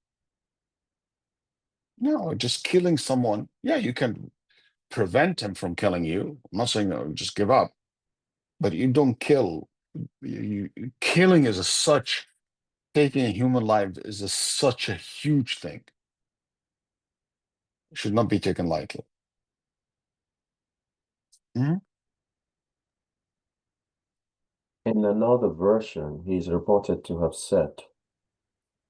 No, just killing someone. Yeah, you can prevent him from killing you. I'm not saying just give up, but you don't kill. Killing is taking a human life is such a huge thing. It should not be taken lightly. In another version, he is reported to have said,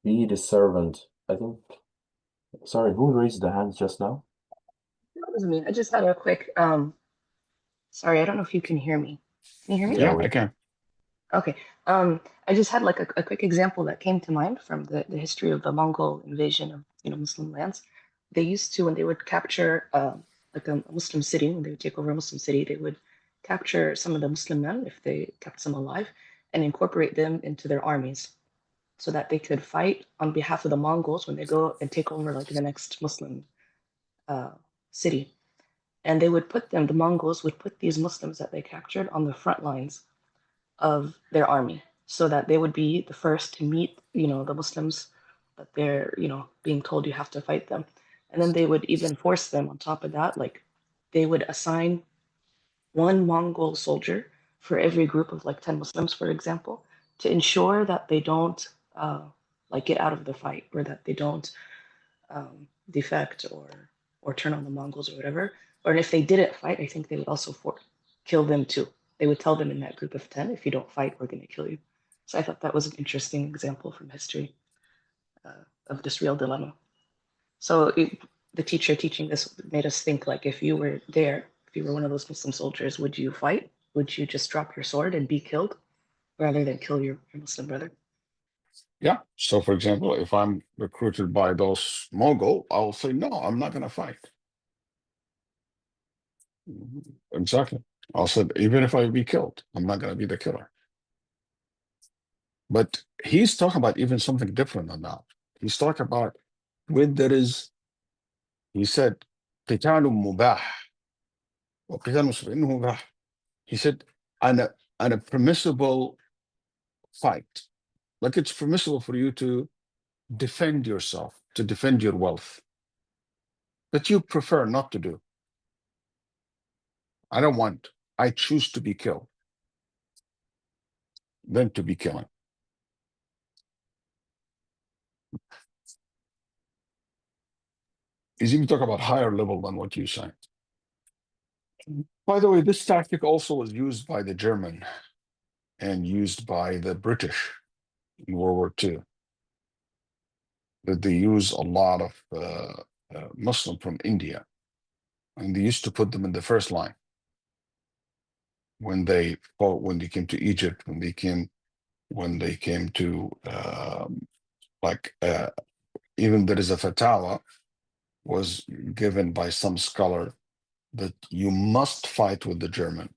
"Be the servant." I think. Sorry, who raised the hands just now? That was me. I just had a quick sorry, I don't know if you can hear me. Can you hear me? Yeah, I can. Okay. I just had like a quick example that came to mind from the history of the Mongol invasion of Muslim lands. They used to, when they would capture like a Muslim city, when they would take over a Muslim city, they would capture some of the Muslim men if they kept some alive and incorporate them into their armies so that they could fight on behalf of the Mongols when they go and take over like the next Muslim city. And they would the Mongols would put these Muslims that they captured on the front lines of their army so that they would be the first to meet, the Muslims that they're, being told you have to fight them. And then they would even force them on top of that, like they would assign one Mongol soldier for every group of like 10 Muslims, for example, to ensure that they don't get out of the fight, or that they don't defect or turn on the Mongols or whatever. Or if they didn't fight, I think they would also kill them too. They would tell them in that group of 10, if you don't fight, we're going to kill you. So I thought that was an interesting example from history of this real dilemma. So the teacher teaching this made us think, like, if you were there, if you were one of those Muslim soldiers, would you fight? Would you just drop your sword and be killed rather than kill your Muslim brother? Yeah. So, for example, if I'm recruited by those Mongol, I'll say, no, I'm not going to fight. Exactly. I'll say, even if I be killed, I'm not going to be the killer. But he's talking about even something different than that. He's talking about when there is, he said, قتال مباح وقتال مسلم مباح. He said, and a permissible fight. Like it's permissible for you to defend yourself, to defend your wealth that you prefer not to do. I don't want. I choose to be killed than to be killing. He's even talking about higher level than what you say. By the way, this tactic also was used by the German and used by the British in World War II. That they use a lot of Muslim from India, and they used to put them in the first line when they fought, when they came to Egypt, when they came to even there is a fatwa was given by some scholar that you must fight with the German,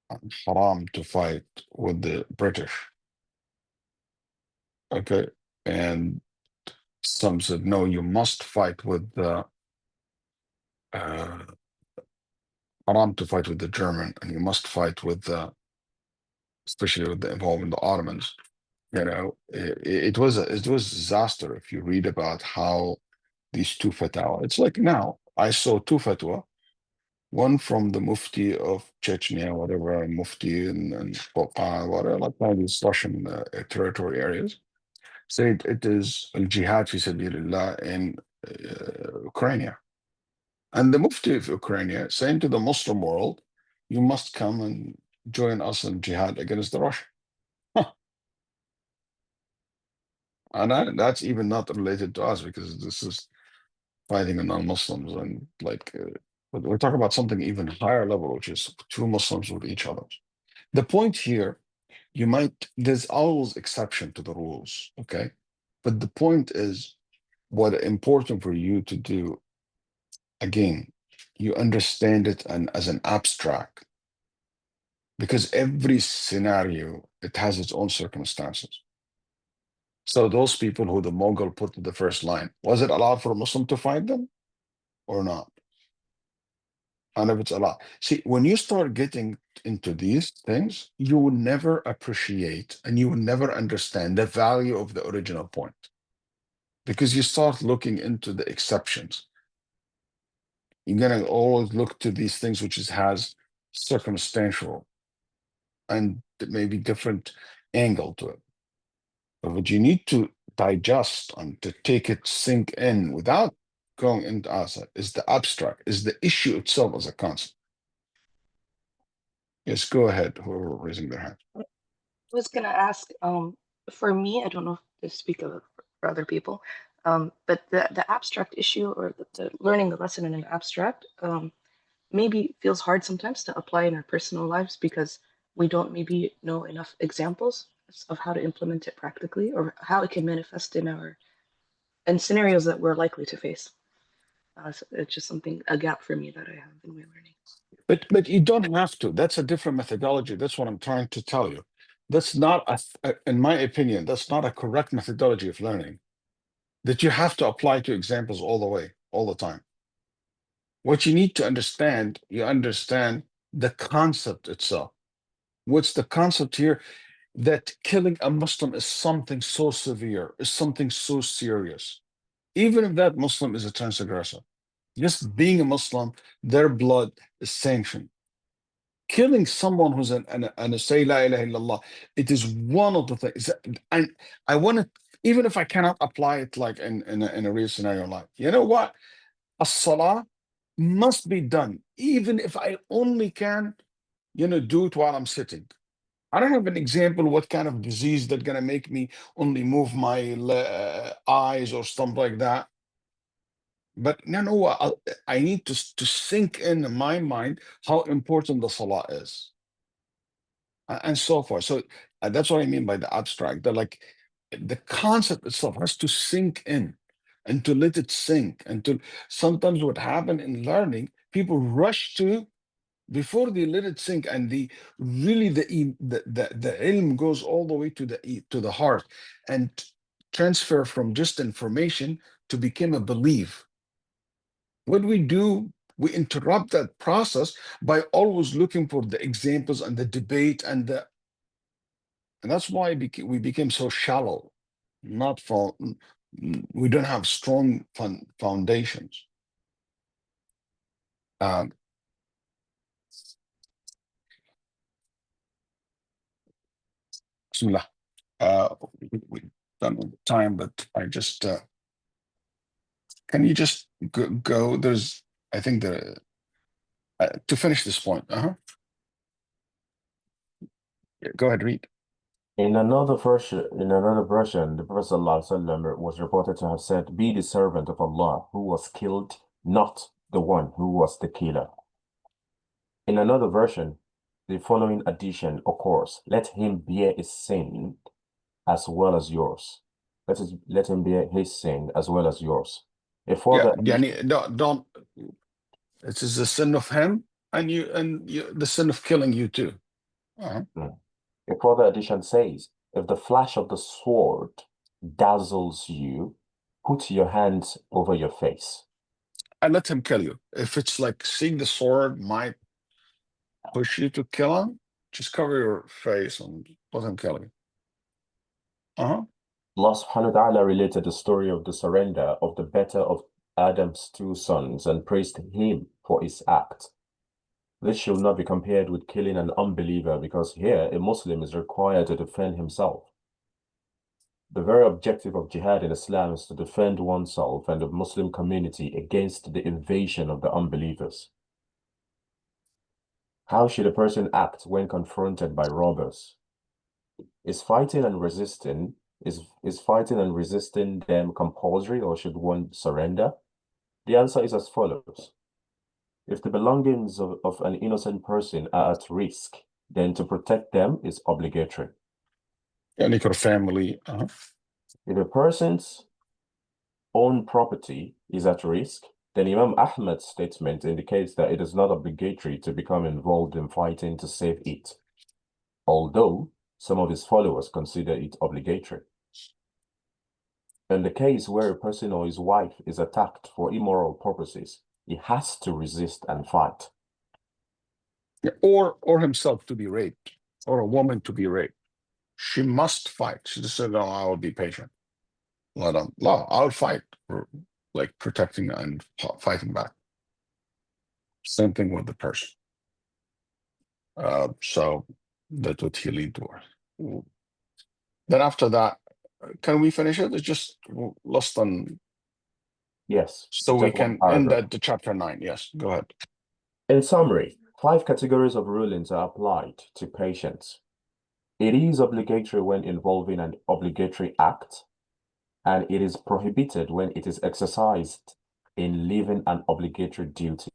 and haram to fight with the British. Okay, and some said no, you must fight with the haram to fight with the German, and you must fight with the, especially with the involving the Ottomans. You know, it was a disaster. If you read about how these two fatwa, it's like now I saw two fatwa, one from the Mufti of Chechnya, whatever, Mufti and Qoqa, whatever, like all these Russian territory areas, said it is al-jihad fi sabilillah in Ukraine. And the Mufti of Ukraine saying to the Muslim world, you must come and join us in jihad against the Russians. And that's even not related to us, because this is fighting the non-Muslims, and but we're talking about something even higher level, which is two Muslims with each other. The point here, there's always exception to the rules, okay? But the point is, what important for you to do, again, you understand it as an abstract, because every scenario, it has its own circumstances. So those people who the Mughal put in the first line, was it allowed for a Muslim to fight them or not? And if it's allowed. See, when you start getting into these things, you will never appreciate and you will never understand the value of the original point, because you start looking into the exceptions. You're going to always look to these things which has circumstantial and maybe different angle to it. But what you need to digest and to take it sink in without going into asset is the abstract, is the issue itself as a concept. Yes, go ahead, whoever raising their hand. I was going to ask, for me, I don't know if to speak of for other people, but the abstract issue, or the learning the lesson in an abstract, maybe feels hard sometimes to apply in our personal lives, because we don't maybe know enough examples of how to implement it practically, or how it can manifest in scenarios that we're likely to face. So it's just a gap for me that I have in my learning. But you don't have to. That's a different methodology. That's what I'm trying to tell you. That's not, in my opinion, that's not a correct methodology of learning, that you have to apply to examples all the way, all the time. What you need to understand, you understand the concept itself. What's the concept here? That killing a Muslim is something so severe, is something so serious. Even if that Muslim is a transgressor, just being a Muslim, their blood is sanctioned. Killing someone who's and say la ilaha illallah, it is one of the things. And I want to, even if I cannot apply it like in a real scenario, like, you know what? As-salah must be done, even if I only can, do it while I'm sitting. I don't have an example what kind of disease that's going to make me only move my eyes or something like that. But no, I need to sink in my mind how important the salah is, and so forth. So that's what I mean by the abstract. That like the concept itself has to sink in, and to let it sink. And to sometimes what happen in learning, people rush to before they let it sink, and the ilm goes all the way to the heart, and transfer from just information to become a belief. What we do, we interrupt that process by always looking for the examples and the debate, and that's why we became so shallow, not we don't have strong foundations. Bismillah. We've done all the time, but I just can you just go? There's, I think the to finish this point. Yeah, go ahead, read. In another version, the Prophet ﷺ was reported to have said, "Be the servant of Allah who was killed, not the one who was the killer." In another version, the following addition occurs: "Let him bear his sin as well as yours." Let him bear his sin as well as yours. A further don't. It is the sin of him and you, the sin of killing you too. A further addition says, "If the flash of the sword dazzles you, put your hands over your face and let him kill you." If it's like seeing the sword might push you to kill him, just cover your face and let him kill you. Allah subhanahu wa ta'ala related the story of the surrender of the better of Adam's two sons and praised him for his act. This should not be compared with killing an unbeliever, because here a Muslim is required to defend himself. The very objective of jihad in Islam is to defend oneself and the Muslim community against the invasion of the unbelievers. How should a person act when confronted by robbers? Is fighting and resisting them compulsory, or should one surrender? The answer is as follows. If the belongings of an innocent person are at risk, then to protect them is obligatory. And your family. If a person's own property is at risk, then Imam Ahmad's statement indicates that it is not obligatory to become involved in fighting to save it, although some of his followers consider it obligatory. In the case where a person or his wife is attacked for immoral purposes, he has to resist and fight. Or himself to be raped, or a woman to be raped. She must fight. She just said, "No, I will be patient. I'll fight," like protecting and fighting back. Same thing with the person. So that's what he leaned towards. Then after that, can we finish it? It's just less than. Yes. So we can end at the chapter 9. Yes, go ahead. In summary, 5 categories of rulings are applied to patience. It is obligatory when involving an obligatory act, and it is prohibited when it is exercised in living an obligatory duty.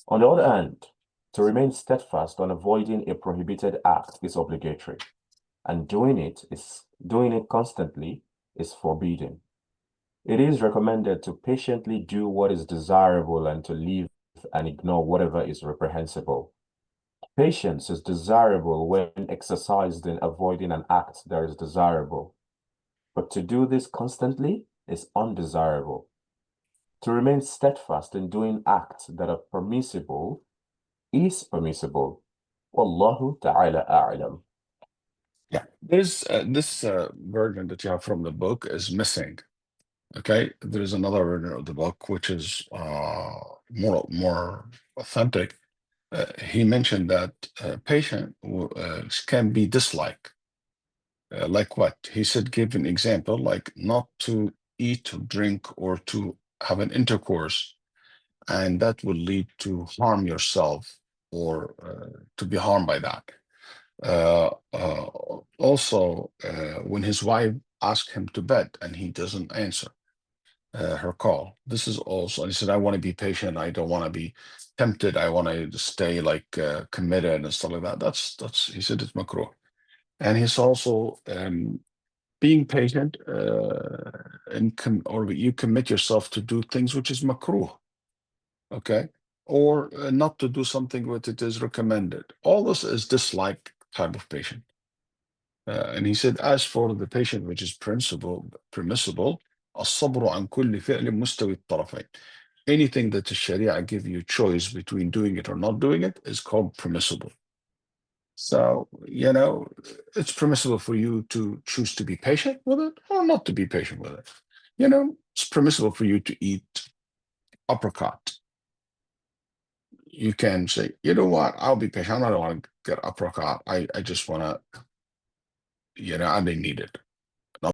On the other hand, to remain steadfast on avoiding a prohibited act is obligatory, and doing it constantly is forbidden. It is recommended to patiently do what is desirable and to leave and ignore whatever is reprehensible. Patience is desirable when exercised in avoiding an act that is desirable, but to do this constantly is undesirable. To remain steadfast in doing acts that are permissible is permissible. Wallahu ta'ala a'lam. Yeah, this version that you have from the book is missing. Okay, there is another version of the book which is more authentic. He mentioned that patient can be disliked. Like what? He said, give an example, like not to eat or drink or to have an intercourse, and that will lead to harm yourself or to be harmed by that. Also, when his wife asked him to bed and he doesn't answer her call, this is also, and he said, I want to be patient, I don't want to be tempted, I want to stay like committed and stuff like that. That's he said it's makruh. And he's also being patient or you commit yourself to do things which is makruh, okay, or not to do something which it is recommended. All this is dislike type of patient. And he said, as for the patient which is permissible, الصبر عن كل فعل مستوي الطرفين. Anything that the Sharia give you choice between doing it or not doing it is called permissible. So, it's permissible for you to choose to be patient with it or not to be patient with it. It's permissible for you to eat apricot. You can say, you know what, I'll be patient. I don't want to get apricot. I just want to, I didn't need it.